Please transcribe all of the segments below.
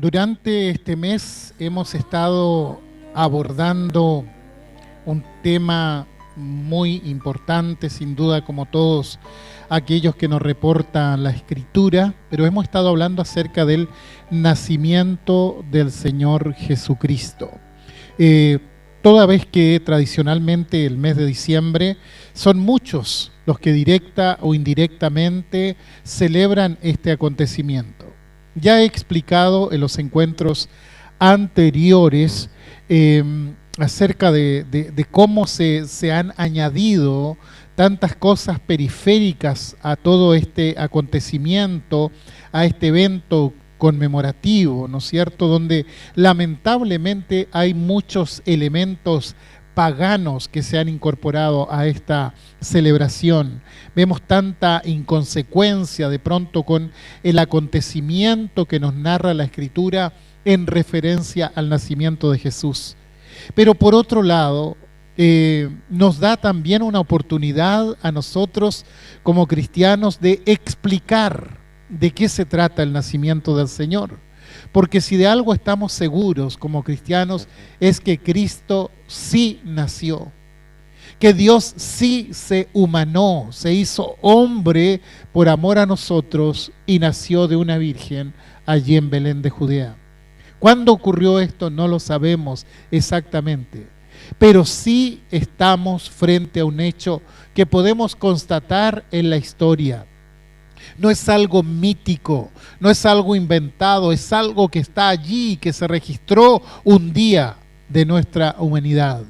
Durante este mes hemos estado abordando un tema muy importante, sin duda, como todos aquellos que nos reportan la Escritura, pero hemos estado hablando acerca del nacimiento del Señor Jesucristo. Toda vez que tradicionalmente el mes de diciembre son muchos los que directa o indirectamente celebran este acontecimiento. Ya he explicado en los encuentros anteriores acerca de cómo se han añadido tantas cosas periféricas a todo este acontecimiento, a este evento conmemorativo, ¿no es cierto?, donde lamentablemente hay muchos elementos paganos que se han incorporado a esta celebración. Vemos tanta inconsecuencia de pronto con el acontecimiento que nos narra la Escritura en referencia al nacimiento de Jesús. Pero por otro lado, nos da también una oportunidad a nosotros como cristianos de explicar de qué se trata el nacimiento del Señor. Porque si de algo estamos seguros como cristianos es que Cristo sí nació, que Dios sí se humanó, se hizo hombre por amor a nosotros y nació de una virgen allí en Belén de Judea. ¿Cuándo ocurrió esto? No lo sabemos exactamente, pero sí estamos frente a un hecho que podemos constatar en la historia. No es algo mítico, no es algo inventado, es algo que está allí, que se registró un día de nuestra humanidad.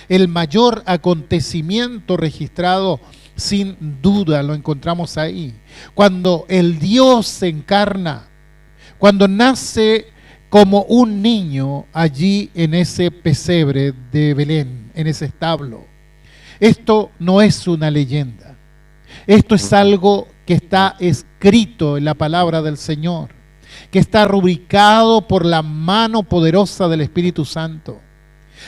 El mayor acontecimiento registrado, sin duda, lo encontramos ahí. Cuando el Dios se encarna, cuando nace como un niño allí en ese pesebre de Belén, en ese establo. Esto no es una leyenda. Esto es algo que está escrito en la palabra del Señor, que está rubricado por la mano poderosa del Espíritu Santo.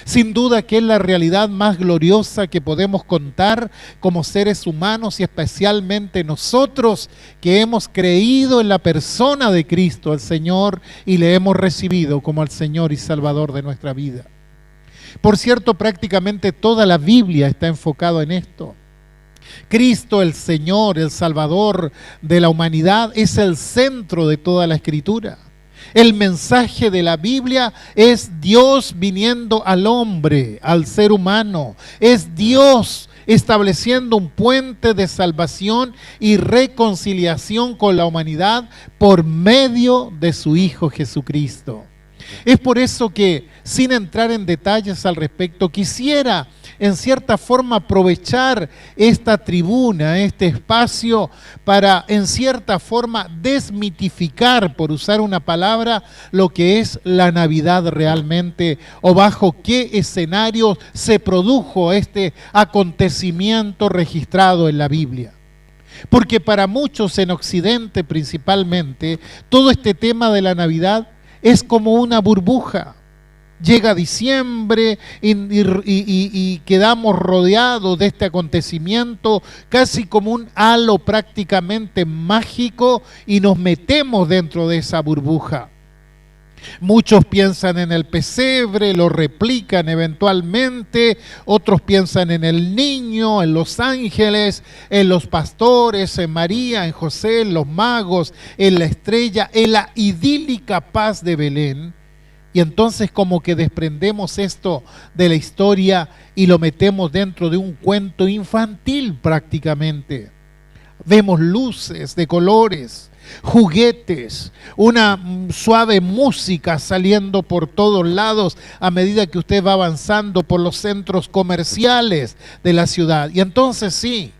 Sin duda que es la realidad más gloriosa que podemos contar como seres humanos y especialmente nosotros que hemos creído en la persona de Cristo, el Señor, y le hemos recibido como el Señor y Salvador de nuestra vida. Por cierto, prácticamente toda la Biblia está enfocada en esto. Cristo, el Señor, el Salvador de la humanidad, es el centro de toda la Escritura. El mensaje de la Biblia es Dios viniendo al hombre, al ser humano. Es Dios estableciendo un puente de salvación y reconciliación con la humanidad por medio de su Hijo Jesucristo. Es por eso que, sin entrar en detalles al respecto, quisiera en cierta forma aprovechar esta tribuna, este espacio, para en cierta forma desmitificar, por usar una palabra, lo que es la Navidad realmente, o bajo qué escenario se produjo este acontecimiento registrado en la Biblia. Porque para muchos en Occidente principalmente, todo este tema de la Navidad es como una burbuja. Llega diciembre y quedamos rodeados de este acontecimiento casi como un halo prácticamente mágico y nos metemos dentro de esa burbuja. Muchos piensan en el pesebre, lo replican eventualmente, otros piensan en el niño, en los ángeles, en los pastores, en María, en José, en los magos, en la estrella, en la idílica paz de Belén. Y entonces como que desprendemos esto de la historia y lo metemos dentro de un cuento infantil prácticamente. Vemos luces de colores, juguetes, una suave música saliendo por todos lados a medida que usted va avanzando por los centros comerciales de la ciudad. Y entonces sí,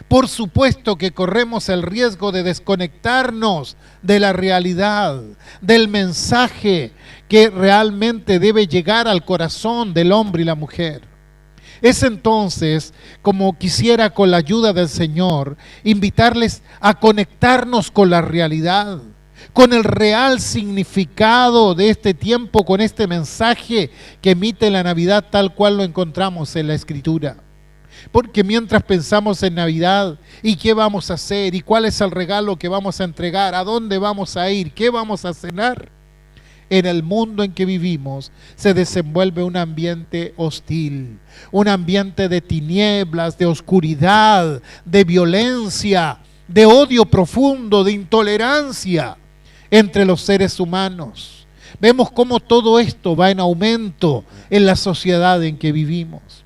por supuesto que corremos el riesgo de desconectarnos de la realidad, del mensaje que realmente debe llegar al corazón del hombre y la mujer. Es entonces, como quisiera con la ayuda del Señor, invitarles a conectarnos con la realidad, con el real significado de este tiempo, con este mensaje que emite la Navidad tal cual lo encontramos en la Escritura. Porque mientras pensamos en Navidad y qué vamos a hacer y cuál es el regalo que vamos a entregar, a dónde vamos a ir, qué vamos a cenar, en el mundo en que vivimos se desenvuelve un ambiente hostil, un ambiente de tinieblas, de oscuridad, de violencia, de odio profundo, de intolerancia entre los seres humanos. Vemos cómo todo esto va en aumento en la sociedad en que vivimos.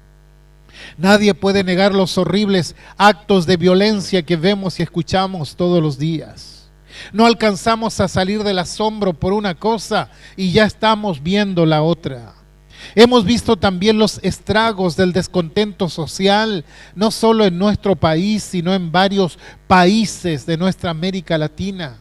Nadie puede negar los horribles actos de violencia que vemos y escuchamos todos los días. No alcanzamos a salir del asombro por una cosa y ya estamos viendo la otra. Hemos visto también los estragos del descontento social, no solo en nuestro país, sino en varios países de nuestra América Latina.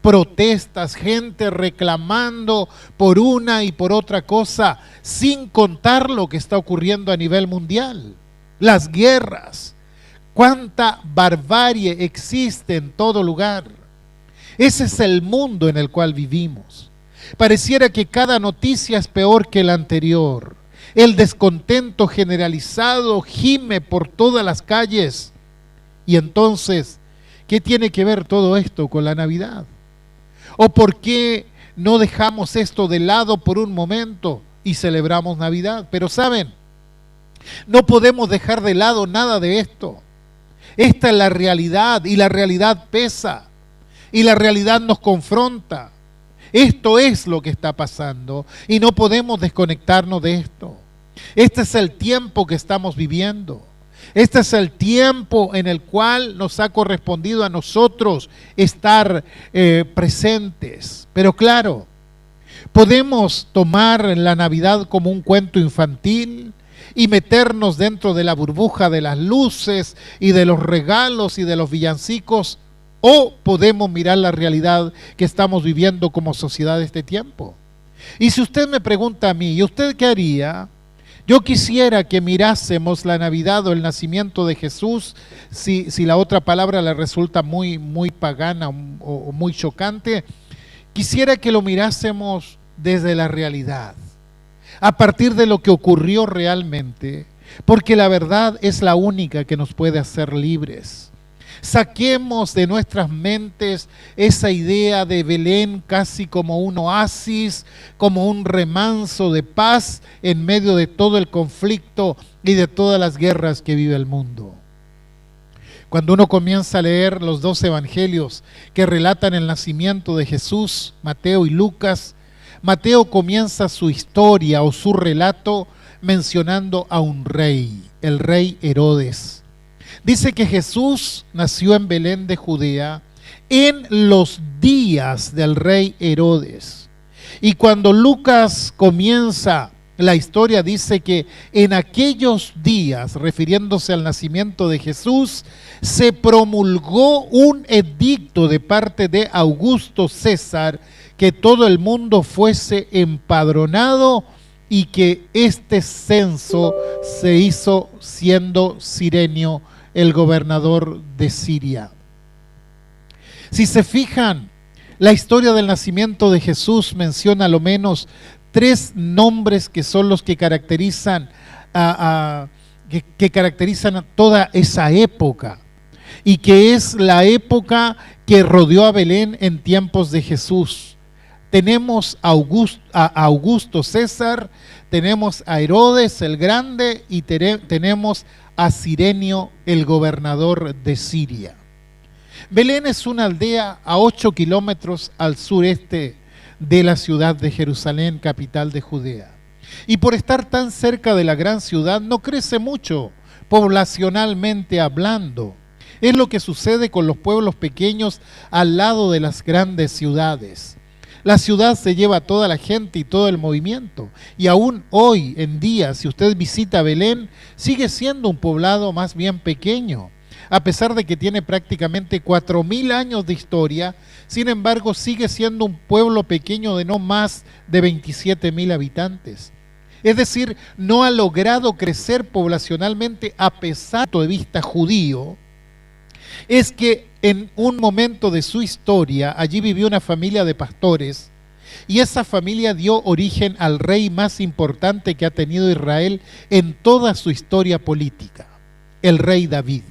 Protestas, gente reclamando por una y por otra cosa, sin contar lo que está ocurriendo a nivel mundial. Las guerras, cuánta barbarie existe en todo lugar. Ese es el mundo en el cual vivimos. Pareciera que cada noticia es peor que la anterior. El descontento generalizado gime por todas las calles. Y entonces, ¿qué tiene que ver todo esto con la Navidad? ¿O por qué no dejamos esto de lado por un momento y celebramos Navidad? Pero saben, no podemos dejar de lado nada de esto. Esta es la realidad y la realidad pesa y la realidad nos confronta. Esto es lo que está pasando y no podemos desconectarnos de esto. Este es el tiempo que estamos viviendo. Este es el tiempo en el cual nos ha correspondido a nosotros estar presentes. Pero claro, podemos tomar la Navidad como un cuento infantil y meternos dentro de la burbuja de las luces y de los regalos y de los villancicos, o podemos mirar la realidad que estamos viviendo como sociedad de este tiempo. Y si usted me pregunta a mí, ¿y usted qué haría? Yo quisiera que mirásemos la Navidad o el nacimiento de Jesús, si la otra palabra le resulta muy pagana o muy chocante, quisiera que lo mirásemos desde la realidad, a partir de lo que ocurrió realmente, porque la verdad es la única que nos puede hacer libres. Saquemos de nuestras mentes esa idea de Belén casi como un oasis, como un remanso de paz en medio de todo el conflicto y de todas las guerras que vive el mundo. Cuando uno comienza a leer los dos evangelios que relatan el nacimiento de Jesús, Mateo y Lucas, Mateo comienza su historia o su relato mencionando a un rey, el rey Herodes. Dice que Jesús nació en Belén de Judea en los días del rey Herodes. Y cuando Lucas comienza la historia, dice que en aquellos días, refiriéndose al nacimiento de Jesús, se promulgó un edicto de parte de Augusto César que todo el mundo fuese empadronado y que este censo se hizo siendo Cirenio el gobernador de Siria. Si se fijan, la historia del nacimiento de Jesús menciona a lo menos 3 nombres que son los que caracterizan que caracterizan a toda esa época, y que es la época que rodeó a Belén en tiempos de Jesús. Tenemos a Augusto César, tenemos a Herodes el Grande y tenemos a Cirenio el gobernador de Siria. Belén es una aldea a 8 kilómetros al sureste de la ciudad de Jerusalén, capital de Judea. Y por estar tan cerca de la gran ciudad no crece mucho, poblacionalmente hablando. Es lo que sucede con los pueblos pequeños al lado de las grandes ciudades. La ciudad se lleva a toda la gente y todo el movimiento. Y aún hoy en día, si usted visita Belén, sigue siendo un poblado más bien pequeño. A pesar de que tiene prácticamente 4.000 años de historia, sin embargo sigue siendo un pueblo pequeño de no más de 27.000 habitantes. Es decir, no ha logrado crecer poblacionalmente a pesar de vista judío. Es que en un momento de su historia, allí vivió una familia de pastores, y esa familia dio origen al rey más importante que ha tenido Israel en toda su historia política, el rey David.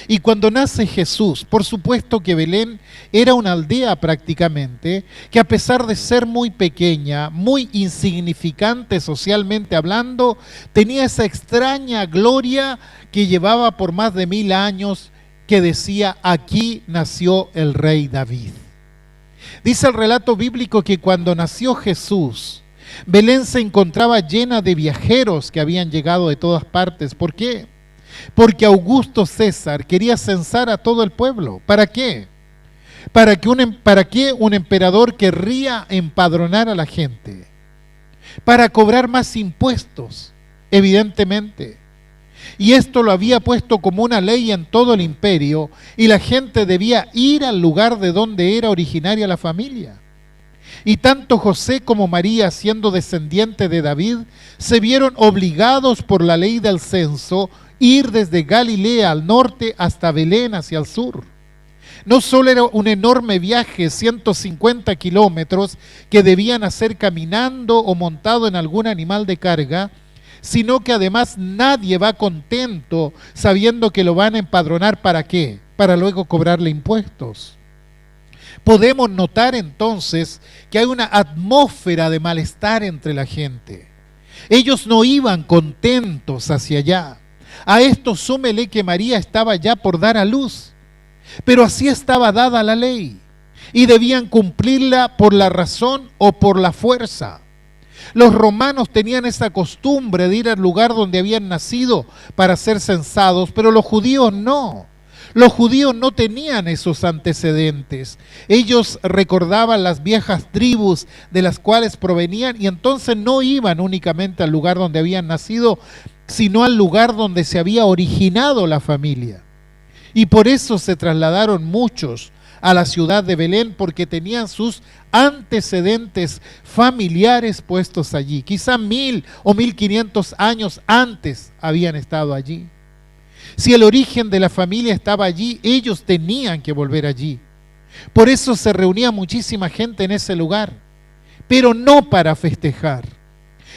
Y cuando nace Jesús, por supuesto que Belén era una aldea prácticamente, que a pesar de ser muy pequeña, muy insignificante socialmente hablando, tenía esa extraña gloria que llevaba por más de 1000 años, que decía: aquí nació el rey David. Dice el relato bíblico que cuando nació Jesús, Belén se encontraba llena de viajeros que habían llegado de todas partes. ¿Por qué? Porque Augusto César quería censar a todo el pueblo. ¿Para qué? ¿Para qué un emperador querría empadronar a la gente? Para cobrar más impuestos, evidentemente. Y esto lo había puesto como una ley en todo el imperio, y la gente debía ir al lugar de donde era originaria la familia. Y tanto José como María, siendo descendientes de David, se vieron obligados por la ley del censo ir desde Galilea al norte hasta Belén hacia el sur. No solo era un enorme viaje, 150 kilómetros, que debían hacer caminando o montado en algún animal de carga, sino que además nadie va contento sabiendo que lo van a empadronar. ¿Para qué? Para luego cobrarle impuestos. Podemos notar entonces que hay una atmósfera de malestar entre la gente. Ellos no iban contentos hacia allá. A esto súmele que María estaba ya por dar a luz, pero así estaba dada la ley y debían cumplirla por la razón o por la fuerza. Los romanos tenían esa costumbre de ir al lugar donde habían nacido para ser censados, pero los judíos no. Los judíos no tenían esos antecedentes. Ellos recordaban las viejas tribus de las cuales provenían y entonces no iban únicamente al lugar donde habían nacido, sino al lugar donde se había originado la familia. Y por eso se trasladaron muchos a la ciudad de Belén, porque tenían sus antecedentes familiares puestos allí. Quizá 1000 o 1500 años antes habían estado allí. Si el origen de la familia estaba allí, ellos tenían que volver allí. Por eso se reunía muchísima gente en ese lugar, pero no para festejar.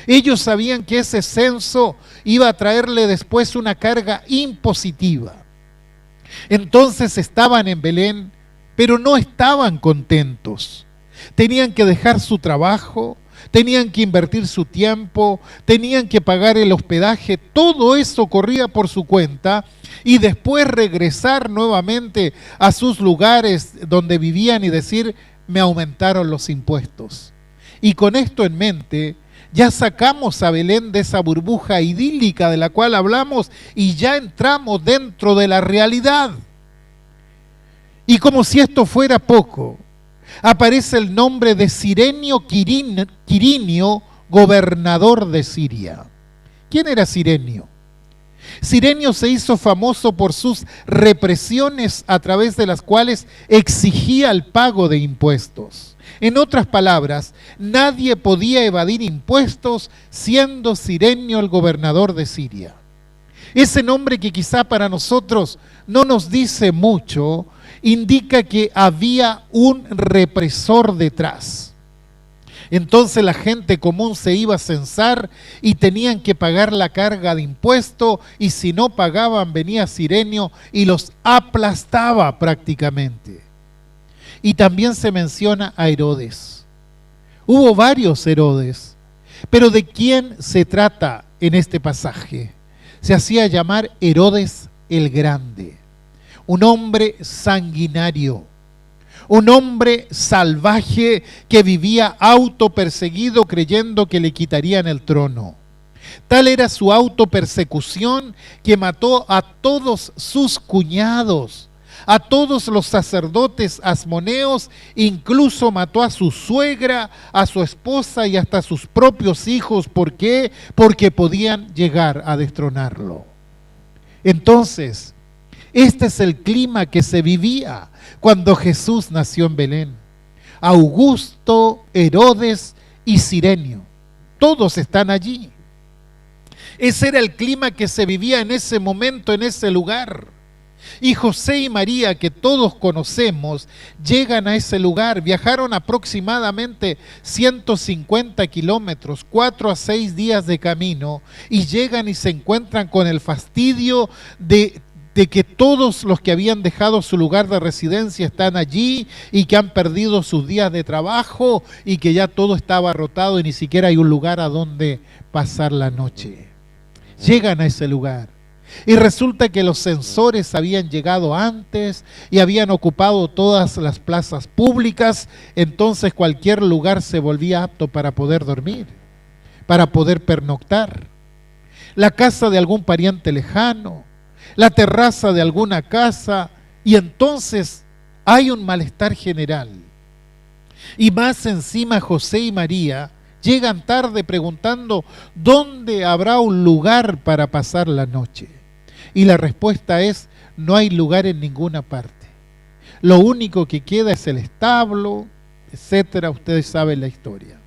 Ellos sabían que ese censo iba a traerle después una carga impositiva. Entonces estaban en Belén, pero no estaban contentos. Tenían que dejar su trabajo, tenían que invertir su tiempo, tenían que pagar el hospedaje, todo eso corría por su cuenta, y después regresar nuevamente a sus lugares donde vivían y decir: me aumentaron los impuestos. Y con esto en mente, ya sacamos a Belén de esa burbuja idílica de la cual hablamos y ya entramos dentro de la realidad. Y como si esto fuera poco, aparece el nombre de Cirenio Quirinio, gobernador de Siria. ¿Quién era Cirenio? Cirenio se hizo famoso por sus represiones a través de las cuales exigía el pago de impuestos. En otras palabras, nadie podía evadir impuestos siendo Cirenio el gobernador de Siria. Ese nombre, que quizá para nosotros no nos dice mucho, indica que había un represor detrás. Entonces la gente común se iba a censar y tenían que pagar la carga de impuesto, y si no pagaban venía Cirenio y los aplastaba prácticamente. Y también se menciona a Herodes. Hubo varios Herodes, pero ¿de quién se trata en este pasaje? Se hacía llamar Herodes el Grande, un hombre sanguinario, un hombre salvaje que vivía autoperseguido creyendo que le quitarían el trono. Tal era su autopersecución que mató a todos sus cuñados, a todos los sacerdotes asmoneos, incluso mató a su suegra, a su esposa y hasta a sus propios hijos. ¿Por qué? Porque podían llegar a destronarlo. Entonces, este es el clima que se vivía cuando Jesús nació en Belén. Augusto, Herodes y Cirenio, todos están allí. Ese era el clima que se vivía en ese momento, en ese lugar. Y José y María, que todos conocemos, llegan a ese lugar. Viajaron aproximadamente 150 kilómetros, 4 a 6 días de camino, y llegan y se encuentran con el fastidio de de que todos los que habían dejado su lugar de residencia están allí y que han perdido sus días de trabajo y que ya todo está abarrotado y ni siquiera hay un lugar a donde pasar la noche. Llegan a ese lugar y resulta que los censores habían llegado antes y habían ocupado todas las plazas públicas, entonces cualquier lugar se volvía apto para poder dormir, para poder pernoctar. La casa de algún pariente lejano, la terraza de alguna casa, y entonces hay un malestar general. Y más encima José y María llegan tarde preguntando ¿dónde habrá un lugar para pasar la noche? Y la respuesta es: no hay lugar en ninguna parte. Lo único que queda es el establo, etcétera. Ustedes saben la historia.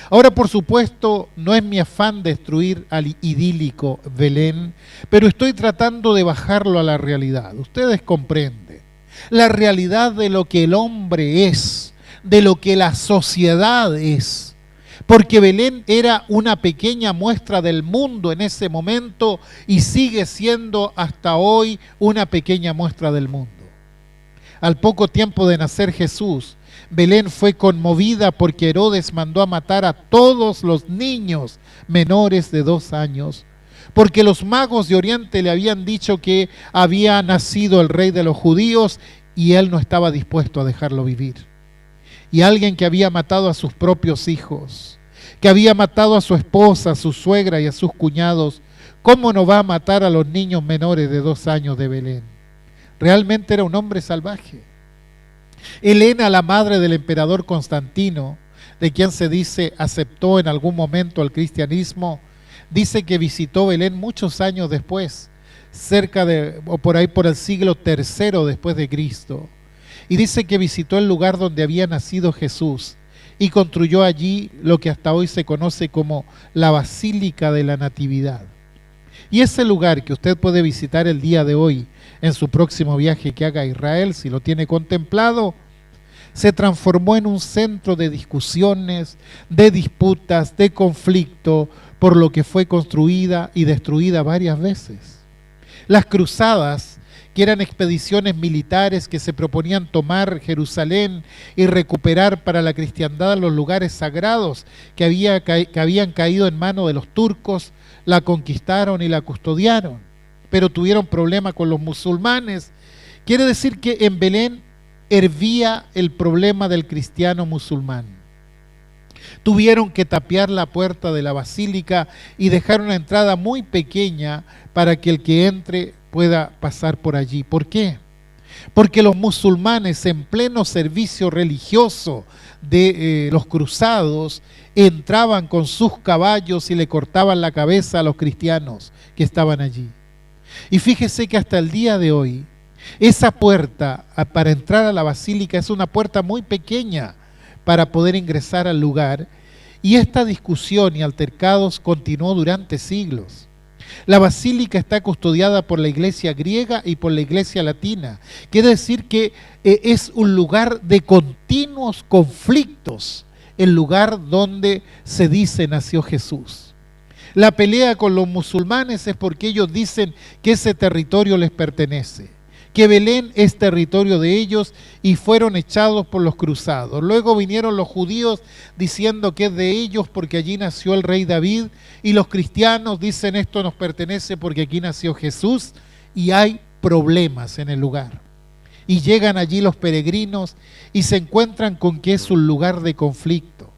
Ahora, por supuesto, no es mi afán destruir al idílico Belén, pero estoy tratando de bajarlo a la realidad. Ustedes comprenden la realidad de lo que el hombre es, de lo que la sociedad es. Porque Belén era una pequeña muestra del mundo en ese momento y sigue siendo hasta hoy una pequeña muestra del mundo. Al poco tiempo de nacer Jesús, Belén fue conmovida porque Herodes mandó a matar a todos los niños menores de 2 años, porque los magos de Oriente le habían dicho que había nacido el rey de los judíos y él no estaba dispuesto a dejarlo vivir. Y alguien que había matado a sus propios hijos, que había matado a su esposa, a su suegra y a sus cuñados, ¿cómo no va a matar a los niños menores de 2 años de Belén? Realmente era un hombre salvaje. Helena, la madre del emperador Constantino, de quien se dice aceptó en algún momento al cristianismo, dice que visitó Belén muchos años después, cerca de, o por ahí por el siglo III después de Cristo. Y dice que visitó el lugar donde había nacido Jesús y construyó allí lo que hasta hoy se conoce como la Basílica de la Natividad. Y ese lugar que usted puede visitar el día de hoy en su próximo viaje que haga a Israel, si lo tiene contemplado, se transformó en un centro de discusiones, de disputas, de conflicto, por lo que fue construida y destruida varias veces. Las cruzadas, que eran expediciones militares que se proponían tomar Jerusalén y recuperar para la cristiandad los lugares sagrados que habían caído en manos de los turcos, la conquistaron y la custodiaron, pero tuvieron problema con los musulmanes. Quiere decir que en Belén hervía el problema del cristiano musulmán. Tuvieron que tapiar la puerta de la basílica y dejar una entrada muy pequeña para que el que entre pueda pasar por allí. ¿Por qué? Porque los musulmanes, en pleno servicio religioso de los cruzados, entraban con sus caballos y le cortaban la cabeza a los cristianos que estaban allí. Y fíjese que hasta el día de hoy, esa puerta para entrar a la basílica es una puerta muy pequeña para poder ingresar al lugar, y esta discusión y altercados continuó durante siglos. La basílica está custodiada por la iglesia griega y por la iglesia latina. Quiere decir que es un lugar de continuos conflictos, el lugar donde se dice nació Jesús. La pelea con los musulmanes es porque ellos dicen que ese territorio les pertenece, que Belén es territorio de ellos y fueron echados por los cruzados. Luego vinieron los judíos diciendo que es de ellos porque allí nació el rey David, y los cristianos dicen esto nos pertenece porque aquí nació Jesús, y hay problemas en el lugar. Y llegan allí los peregrinos y se encuentran con que es un lugar de conflicto.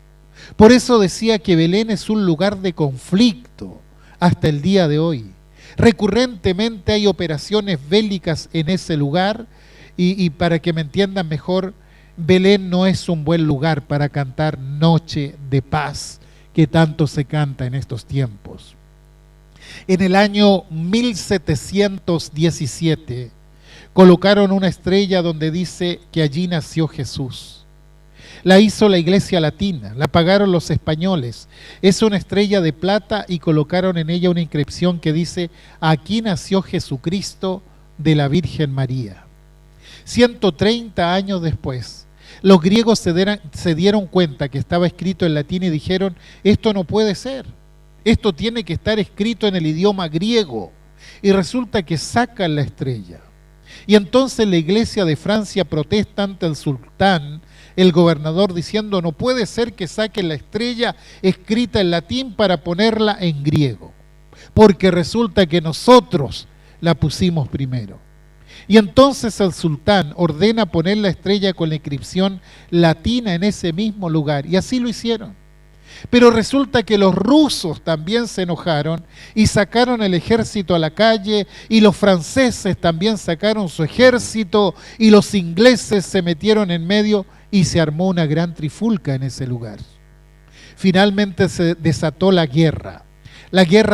Por eso decía que Belén es un lugar de conflicto hasta el día de hoy. Recurrentemente hay operaciones bélicas en ese lugar y para que me entiendan mejor, Belén no es un buen lugar para cantar Noche de Paz, que tanto se canta en estos tiempos. En el año 1717 colocaron una estrella donde dice que allí nació Jesús. La hizo la iglesia latina, la pagaron los españoles. Es una estrella de plata y colocaron en ella una inscripción que dice: aquí nació Jesucristo de la Virgen María. 130 años después, los griegos se dieron cuenta que estaba escrito en latín y dijeron: esto no puede ser, esto tiene que estar escrito en el idioma griego. y resulta que sacan la estrella. Y entonces la iglesia de Francia protesta ante el sultán, el gobernador, diciendo: no puede ser que saquen la estrella escrita en latín para ponerla en griego, porque resulta que nosotros la pusimos primero. Y entonces el sultán ordena poner la estrella con la inscripción latina en ese mismo lugar, y así lo hicieron. Pero resulta que los rusos también se enojaron y sacaron el ejército a la calle, y los franceses también sacaron su ejército, y los ingleses se metieron en medio y se armó una gran trifulca en ese lugar. Finalmente se desató la guerra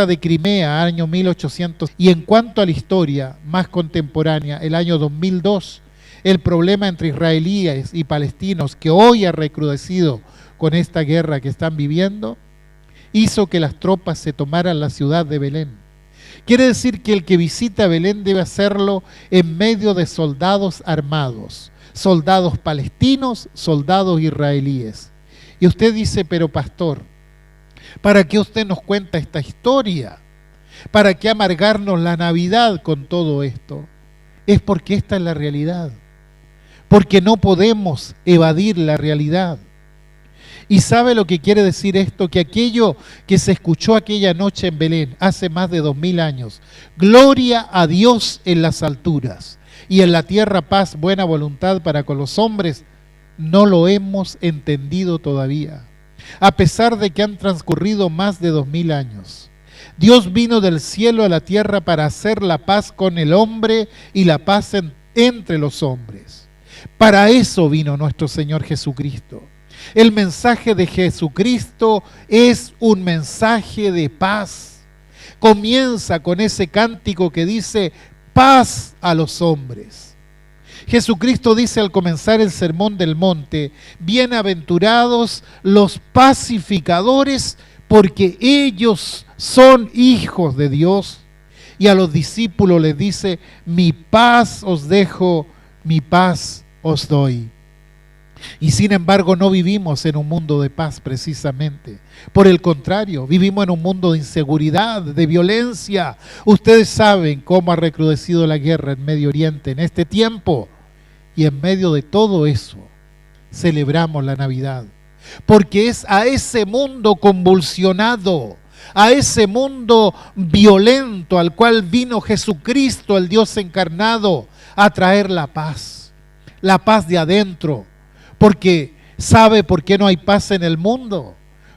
de Crimea, año 1800, y en cuanto a la historia más contemporánea, el año 2002, el problema entre israelíes y palestinos, que hoy ha recrudecido con esta guerra que están viviendo, hizo que las tropas se tomaran la ciudad de Belén. Quiere decir que el que visita Belén debe hacerlo en medio de soldados armados, soldados palestinos, soldados israelíes. Y usted dice: pero pastor, ¿para qué usted nos cuenta esta historia? ¿Para qué amargarnos la Navidad con todo esto? Es porque esta es la realidad, porque no podemos evadir la realidad. ¿Y sabe lo que quiere decir esto? Que aquello que se escuchó aquella noche en Belén, hace más de 2000 años, gloria a Dios en las alturas y en la tierra paz, buena voluntad para con los hombres, no lo hemos entendido todavía, a pesar de que han transcurrido más de 2000 años. Dios vino del cielo a la tierra para hacer la paz con el hombre y la paz entre los hombres. Para eso vino nuestro Señor Jesucristo. El mensaje de Jesucristo es un mensaje de paz. Comienza con ese cántico que dice: paz a los hombres. Jesucristo dice al comenzar el Sermón del Monte: bienaventurados los pacificadores, porque ellos son hijos de Dios. Y a los discípulos les dice: mi paz os dejo, mi paz os doy. Y sin embargo no vivimos en un mundo de paz precisamente. Por el contrario, vivimos en un mundo de inseguridad, de violencia. Ustedes saben cómo ha recrudecido la guerra en Medio Oriente en este tiempo. Y en medio de todo eso, celebramos la Navidad. Porque es a ese mundo convulsionado, a ese mundo violento al cual vino Jesucristo, el Dios encarnado, a traer la paz de adentro. Porque ¿sabe por qué no hay paz en el mundo?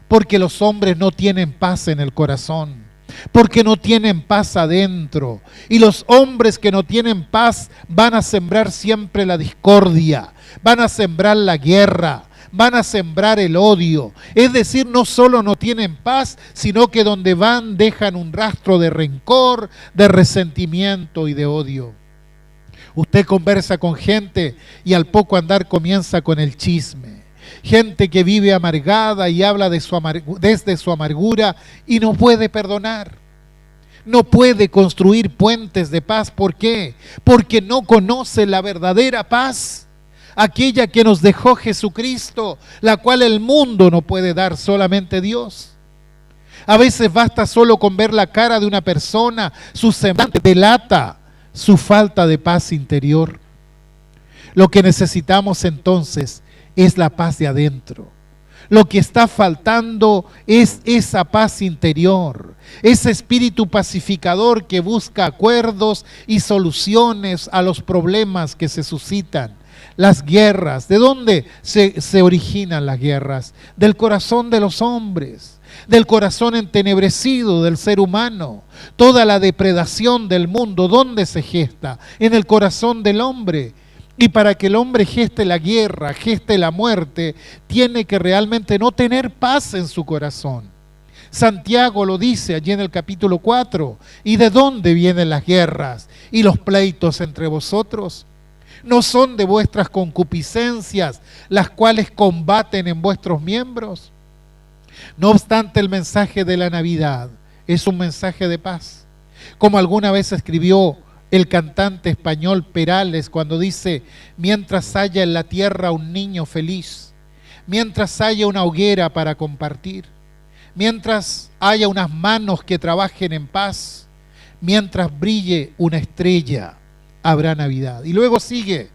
Porque los hombres no tienen paz en el corazón, porque no tienen paz adentro. Y los hombres que no tienen paz van a sembrar siempre la discordia, van a sembrar la guerra, van a sembrar el odio. Es decir, no solo no tienen paz, sino que donde van dejan un rastro de rencor, de resentimiento y de odio. Usted conversa con gente y al poco andar comienza con el chisme. Gente que vive amargada y habla desde su amargura y no puede perdonar. No puede construir puentes de paz. ¿Por qué? Porque no conoce la verdadera paz, aquella que nos dejó Jesucristo, la cual el mundo no puede dar, solamente Dios. A veces basta solo con ver la cara de una persona, su semblante delata su falta de paz interior. Lo que necesitamos entonces es la paz de adentro. Lo que está faltando es esa paz interior, ese espíritu pacificador que busca acuerdos y soluciones a los problemas que se suscitan. Las guerras, ¿de dónde se originan las guerras? Del corazón de los hombres, del corazón entenebrecido del ser humano. Toda la depredación del mundo, ¿dónde se gesta? En el corazón del hombre. Y para que el hombre geste la guerra, geste la muerte, tiene que realmente no tener paz en su corazón. Santiago lo dice allí en el capítulo 4. ¿Y de dónde vienen las guerras y los pleitos entre vosotros? ¿No son de vuestras concupiscencias las cuales combaten en vuestros miembros? No obstante, el mensaje de la Navidad es un mensaje de paz. Como alguna vez escribió el cantante español Perales cuando dice: mientras haya en la tierra un niño feliz, mientras haya una hoguera para compartir, mientras haya unas manos que trabajen en paz, mientras brille una estrella, habrá Navidad. Y luego sigue,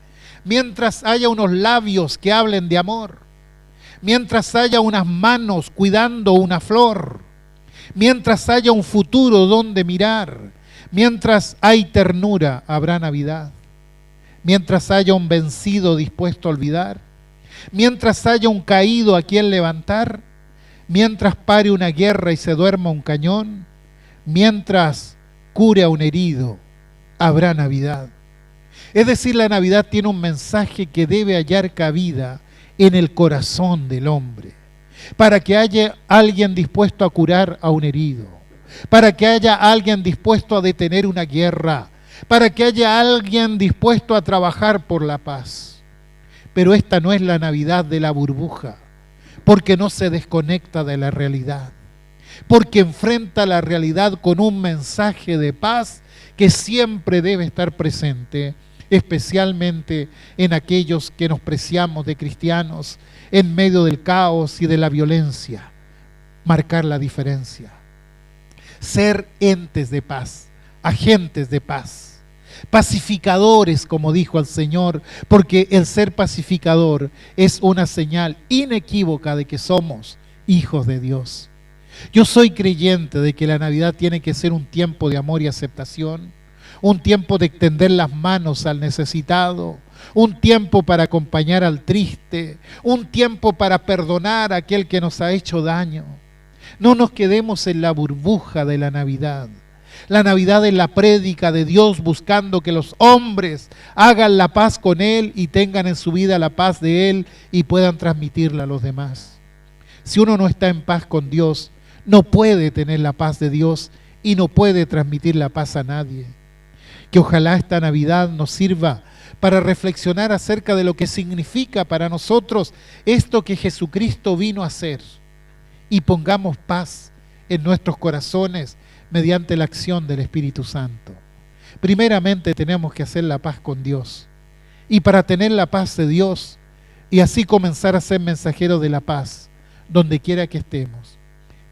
mientras haya unos labios que hablen de amor, mientras haya unas manos cuidando una flor, mientras haya un futuro donde mirar, mientras hay ternura, habrá Navidad. Mientras haya un vencido dispuesto a olvidar, mientras haya un caído a quien levantar, mientras pare una guerra y se duerma un cañón, mientras cure a un herido, habrá Navidad. Es decir, la Navidad tiene un mensaje que debe hallar cabida en el corazón del hombre, para que haya alguien dispuesto a curar a un herido, para que haya alguien dispuesto a detener una guerra, para que haya alguien dispuesto a trabajar por la paz. Pero esta no es la Navidad de la burbuja, porque no se desconecta de la realidad, porque enfrenta la realidad con un mensaje de paz que siempre debe estar presente, especialmente en aquellos que nos preciamos de cristianos, en medio del caos y de la violencia. Marcar la diferencia, ser entes de paz, agentes de paz, pacificadores, como dijo el Señor, porque el ser pacificador es una señal inequívoca de que somos hijos de Dios. Yo soy creyente de que la Navidad tiene que ser un tiempo de amor y aceptación, un tiempo de extender las manos al necesitado, un tiempo para acompañar al triste, un tiempo para perdonar a aquel que nos ha hecho daño. No nos quedemos en la burbuja de la Navidad. La Navidad es la prédica de Dios buscando que los hombres hagan la paz con Él y tengan en su vida la paz de Él y puedan transmitirla a los demás. Si uno no está en paz con Dios, no puede tener la paz de Dios y no puede transmitir la paz a nadie. Que ojalá esta Navidad nos sirva para reflexionar acerca de lo que significa para nosotros esto que Jesucristo vino a hacer, y pongamos paz en nuestros corazones mediante la acción del Espíritu Santo. Primeramente tenemos que hacer la paz con Dios, y para tener la paz de Dios y así comenzar a ser mensajeros de la paz donde quiera que estemos,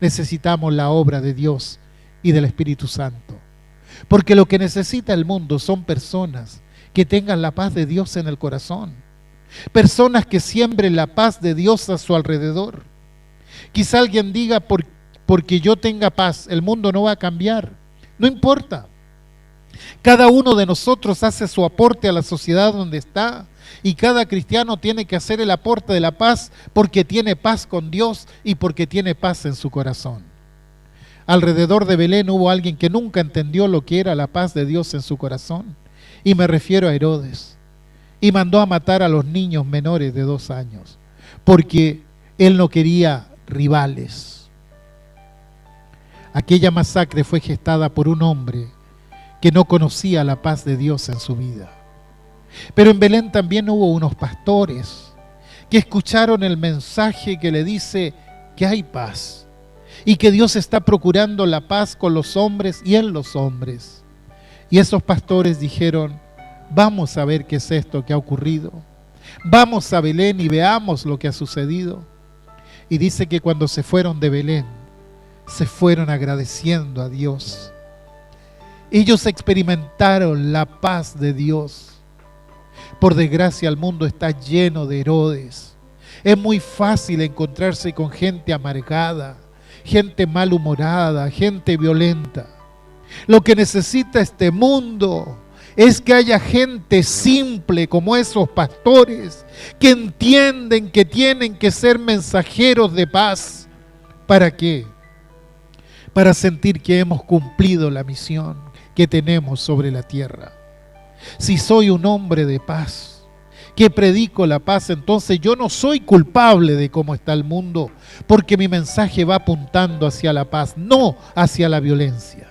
necesitamos la obra de Dios y del Espíritu Santo, porque lo que necesita el mundo son personas que tengan la paz de Dios en el corazón, personas que siembren la paz de Dios a su alrededor. Quizá alguien diga, porque yo tenga paz, el mundo no va a cambiar. No importa. Cada uno de nosotros hace su aporte a la sociedad donde está, y cada cristiano tiene que hacer el aporte de la paz porque tiene paz con Dios y porque tiene paz en su corazón. Alrededor de Belén hubo alguien que nunca entendió lo que era la paz de Dios en su corazón, y me refiero a Herodes, y mandó a matar a los niños menores de 2 años, porque él no quería rivales. Aquella masacre fue gestada por un hombre que no conocía la paz de Dios en su vida. Pero en Belén también hubo unos pastores que escucharon el mensaje que le dice que hay paz y que Dios está procurando la paz con los hombres y en los hombres. Y esos pastores dijeron: vamos a ver qué es esto que ha ocurrido. Vamos a Belén y veamos lo que ha sucedido. Y dice que cuando se fueron de Belén, se fueron agradeciendo a Dios. Ellos experimentaron la paz de Dios. Por desgracia, el mundo está lleno de Herodes. Es muy fácil encontrarse con gente amargada, gente malhumorada, gente violenta. Lo que necesita este mundo es que haya gente simple como esos pastores que entienden que tienen que ser mensajeros de paz. ¿Para qué? Para sentir que hemos cumplido la misión que tenemos sobre la tierra. Si soy un hombre de paz, que predico la paz, entonces yo no soy culpable de cómo está el mundo, porque mi mensaje va apuntando hacia la paz, no hacia la violencia.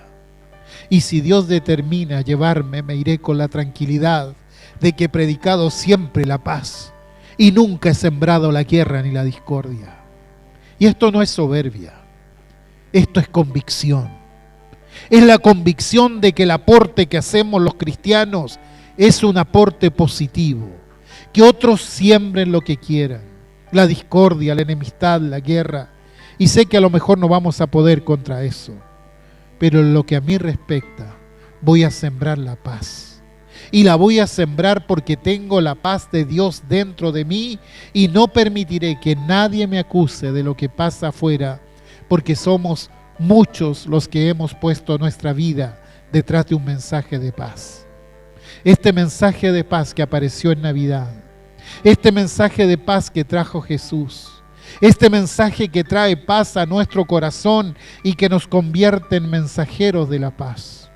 Y si Dios determina llevarme, me iré con la tranquilidad de que he predicado siempre la paz y nunca he sembrado la guerra ni la discordia. Y esto no es soberbia, esto es convicción. Es la convicción de que el aporte que hacemos los cristianos es un aporte positivo. Que otros siembren lo que quieran, la discordia, la enemistad, la guerra. Y sé que a lo mejor no vamos a poder contra eso. Pero en lo que a mí respecta, voy a sembrar la paz. Y la voy a sembrar porque tengo la paz de Dios dentro de mí y no permitiré que nadie me acuse de lo que pasa afuera, porque somos muchos los que hemos puesto nuestra vida detrás de un mensaje de paz. Este mensaje de paz que apareció en Navidad, este mensaje de paz que trajo Jesús, este mensaje que trae paz a nuestro corazón y que nos convierte en mensajeros de la paz.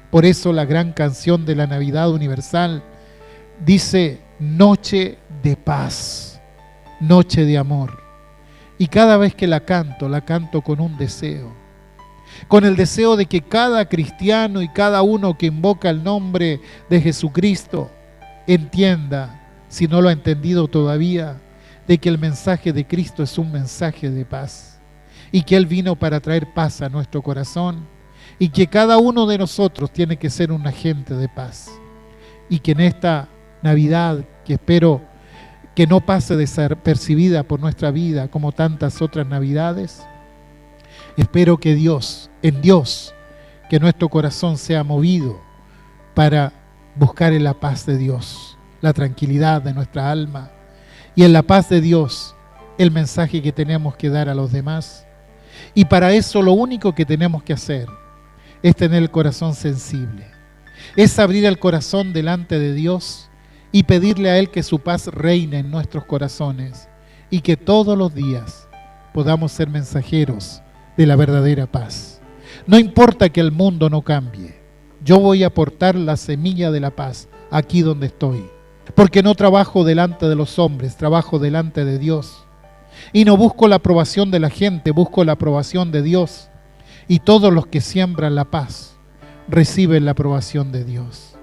Por eso la gran canción de la Navidad universal dice: noche de paz, noche de amor. Y cada vez que la canto con un deseo, con el deseo de que cada cristiano y cada uno que invoca el nombre de Jesucristo entienda, si no lo ha entendido todavía, de que el mensaje de Cristo es un mensaje de paz y que Él vino para traer paz a nuestro corazón y que cada uno de nosotros tiene que ser un agente de paz, y que en esta Navidad, que espero que no pase desapercibida por nuestra vida como tantas otras Navidades, espero que en Dios, que nuestro corazón sea movido para buscar en la paz de Dios la tranquilidad de nuestra alma, y en la paz de Dios el mensaje que tenemos que dar a los demás. Y para eso lo único que tenemos que hacer es tener el corazón sensible, es abrir el corazón delante de Dios y pedirle a Él que su paz reine en nuestros corazones y que todos los días podamos ser mensajeros de la verdadera paz. No importa que el mundo no cambie, yo voy a aportar la semilla de la paz aquí donde estoy, porque no trabajo delante de los hombres, trabajo delante de Dios. Y no busco la aprobación de la gente, busco la aprobación de Dios. Y todos los que siembran la paz reciben la aprobación de Dios.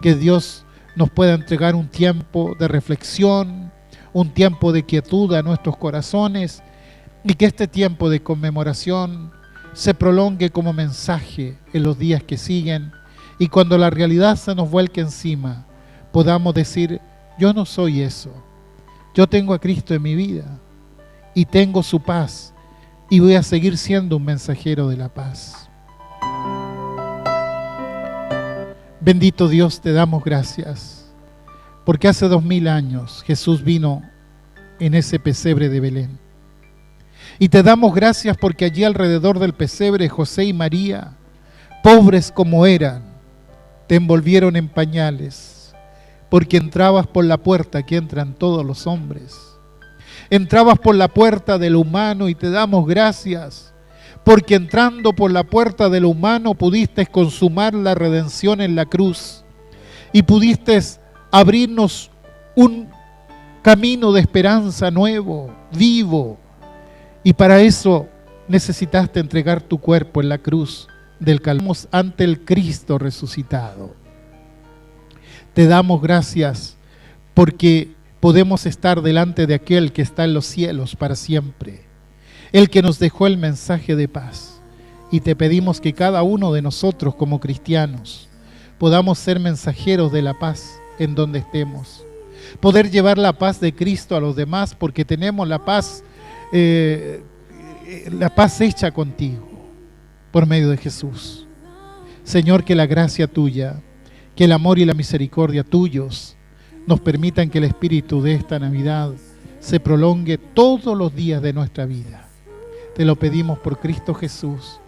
Que Dios nos pueda entregar un tiempo de reflexión, un tiempo de quietud a nuestros corazones, y que este tiempo de conmemoración se prolongue como mensaje en los días que siguen, y cuando la realidad se nos vuelque encima, podamos decir: yo no soy eso, yo tengo a Cristo en mi vida y tengo su paz y voy a seguir siendo un mensajero de la paz. Bendito Dios, te damos gracias porque hace 2000 años Jesús vino en ese pesebre de Belén, y te damos gracias porque allí alrededor del pesebre José y María, pobres como eran, te envolvieron en pañales, porque entrabas por la puerta que entran todos los hombres. Entrabas por la puerta de lo humano, y te damos gracias porque entrando por la puerta de lo humano pudiste consumar la redención en la cruz y pudiste abrirnos un camino de esperanza nuevo, vivo, y para eso necesitaste entregar tu cuerpo en la cruz del Calvario ante el Cristo resucitado. Te damos gracias porque podemos estar delante de aquel que está en los cielos para siempre, el que nos dejó el mensaje de paz. Y te pedimos que cada uno de nosotros como cristianos podamos ser mensajeros de la paz en donde estemos, poder llevar la paz de Cristo a los demás, porque tenemos la paz hecha contigo por medio de Jesús. Señor, que la gracia tuya, que el amor y la misericordia tuyos nos permitan que el espíritu de esta Navidad se prolongue todos los días de nuestra vida. Te lo pedimos por Cristo Jesús,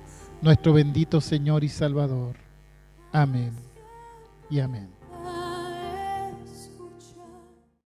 nuestro bendito Señor y Salvador. Amén y amén.